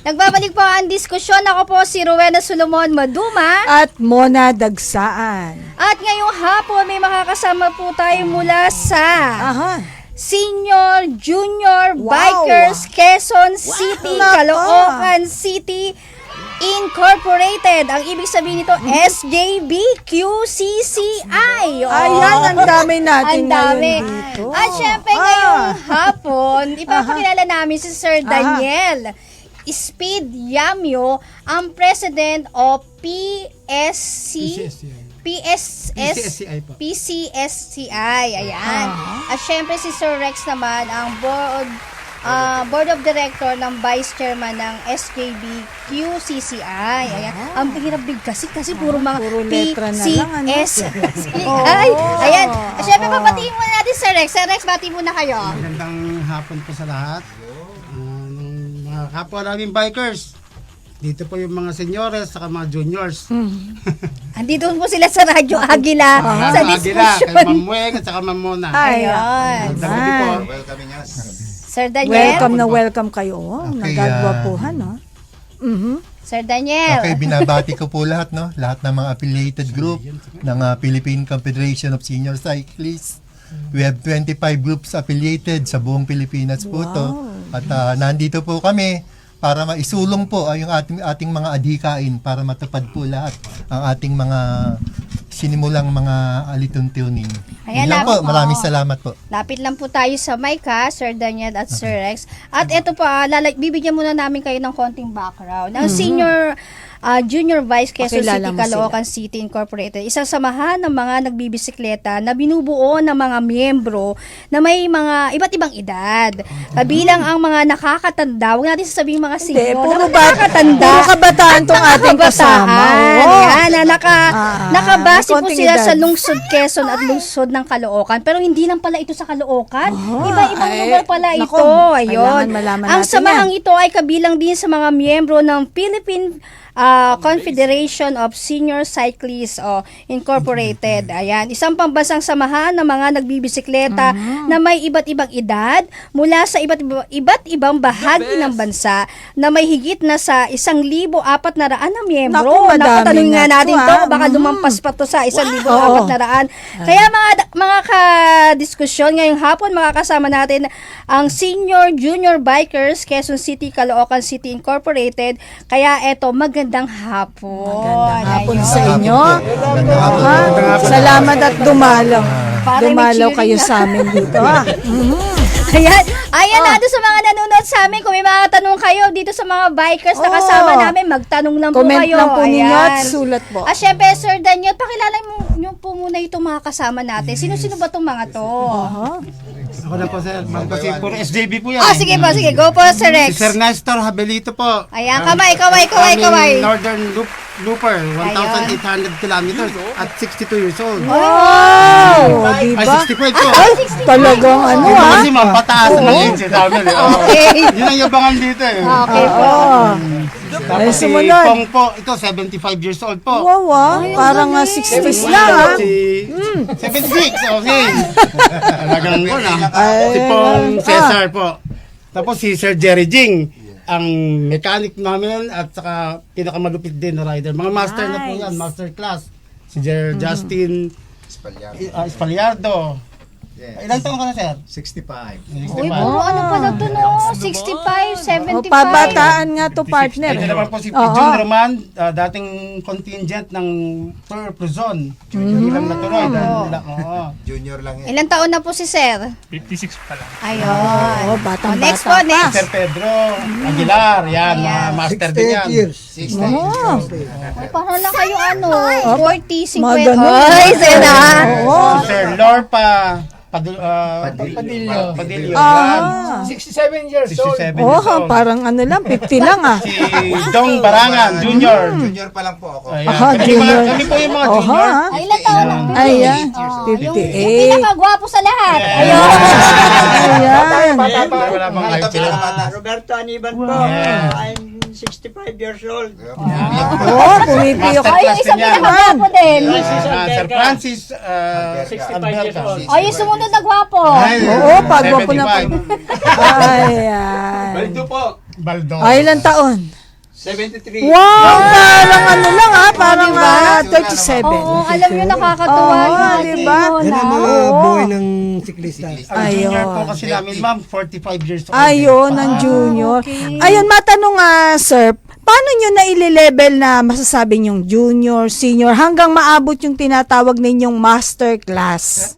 Nagbabalik po ang diskusyon. Ako po si Rowena Solomon Maduma. At Mona Dagsaan. At ngayong hapon may makakasama po tayo mula sa Senior Junior Bikers Quezon City, Caloocan City Incorporated. Ang ibig sabihin nito, SJBQCCI. Ayan, ang dami natin Ang dami. ngayon dito. At syempre ngayong hapon, ipapakilala namin si Sir Daniel Speed Yamyo, ang President of PCSCI. Ayan. At syempre si Sir Rex naman, ang Board of Director ng Vice Chairman ng SJBQCCI. Ayan. Ang hirap bigkasin kasi puro mga letra na lang, ano? PCSCI. Ayan. At syempre papatiin muna natin Sir Rex. Sir Rex, bati muna kayo. Magandang hapon po sa lahat. Mga kapwa namin bikers. Dito po yung mga seniors at mga juniors. Andito po sila sa Radyo Agila sa Agila, diskusyon. kay Ma'am Weng at saka Ma'am Mona. Ayun. Gabi po. Sir Daniel. Welcome kayo. Okay, Nagagwapuhan, no? Sir Daniel. Okay, binabati ko po lahat, no? Lahat ng mga affiliated group ng Philippine Confederation of Senior Cyclists. We have 25 groups affiliated sa buong Pilipinas po to. At nandito po kami para maisulong po yung ating mga adhikain para matupad po lahat ang ating mga sinimulang mga alituntunin. Ayan, Yun lang po, maraming salamat po. Lapit lang po tayo sa mic ha, Sir Daniel at Sir Rex. At ito pa, bibigyan muna namin kayo ng konting background. Ang Senior Junior Vice Quezon Pakilala City, mo Caloocan City Incorporated, isang samahan ng mga nagbibisikleta na binubuo ng mga miyembro na may mga iba't ibang edad. Kabilang ang mga nakakatanda, huwag natin sasabihin mga senior, puro nakakatanda. Puro kabataan tong ating kasama. Yan, nakabase po konting sila edad. sa lungsod Quezon at lungsod ng Caloocan. Pero hindi lang pala ito sa Caloocan. Iba-ibang lugar pala nako, ito. Ayun. kailangan malaman Ang natin samahang ito ay kabilang din sa mga miyembro ng Philippine Confederation of Senior Cyclists Incorporated. Ayan, isang pambansang samahan ng mga nagbibisikleta na may iba't ibang edad mula sa iba't ibang bahagi ng bansa na may higit na sa 1,400 na miyembro. Naku, madami Napatanong nga na natin to, to, baka lumampas pa to sa 1,400. Kaya mga ka-diskusyon ngayong hapon, makakasama natin ang Senior Junior Bikers Quezon City, Caloocan City Incorporated. Kaya eto, magandang hapon. Magandang hapon Ayun. sa inyo. Magandang hapon. Salamat at dumalaw. Para may Dumalaw cheering kayo na. sa amin dito. Ayan na doon sa mga nanonood sa amin. Kung may mga tanong kayo dito sa mga bikers na kasama namin, magtanong lang po Comment kayo. lang po ninyo at Ayan. sulat po. At syempre, Sir Daniel, pakilala nyo po muna itong mga kasama natin. Sino-sino ba itong mga to? Ako na po sir. Kasi puro SJB po yan. Sige po, sige. Go po, Sir Rex. Si Sir Nestor Habelito po. Ayan, kamay. Aming Northern Looper, 1,800 kilometers at 62 years old. Wow! Ay, Diba? 65 po. Talagang ano Kasi mapataas ng age namin. Okay. Yun ang yabangan dito eh. Okay po. Ay, Tapos si sumunod. Pong po, ito 75 years old po. Wow, parang 60s lang Si 76, okay. Talagang yun Si Pong Cesar po. Tapos si Sir Jerry Jing, ang mechanic namin at saka pinakamalupit din na rider. Mga master na po yan, master class. Si Justin Espaliardo. Ilang taon ka na, sir? 65. Uy, puro ano pala to, no? 65, 75. Pabataan nga to, partner. Ito naman po si Jun Roman, dating contingent ng Prozon. Hindi lang natuloy. Junior lang yan. Ilang taon na po si Sir? 56 pa lang. Ayun. Batang-bata Next po, next. Sir Pedro Aguilar, yan, master din yan. 68 years. Parang na kayo 40, 50. Maganon. Ay, Sena. Si Sir Lorpa Padillo. Yan. 67 years 67 years old. Parang ano lang, 50 lang Si Dong Barangan, Junior. Junior pa lang po ako. Ayan. junior. Kami po yung mga junior. Ay, ilang taon na? Ayan, Yung 58. pinakagwapo sa lahat. Ayun. Ayan. Wala bang Ito life pinakabata. Roberto Aniban po. Yeah. I'm 65 years old. Pumipiyok. Ay, yung isang pinakagwapo din. Sir Francis 65 years old. Ay, yung sumunod na gwapo. Oo, pagwapo na po. Ayan. Baldo po. Baldor. Ay, ilang taon? 73. Wow, parang ano lang parang diba? 37. Oo, alam nyo, nakakatuwa Oo, yung diba? ating Yan ang Lola. mga buhay ng siklista. Ang junior Ayun. po kasi namin, ma'am, 45 years old. Ayun, ang junior. okay. Ayun, matanong sir, paano nyo na ile-level na masasabi nyong junior, senior, hanggang maabot yung tinatawag ninyong master class?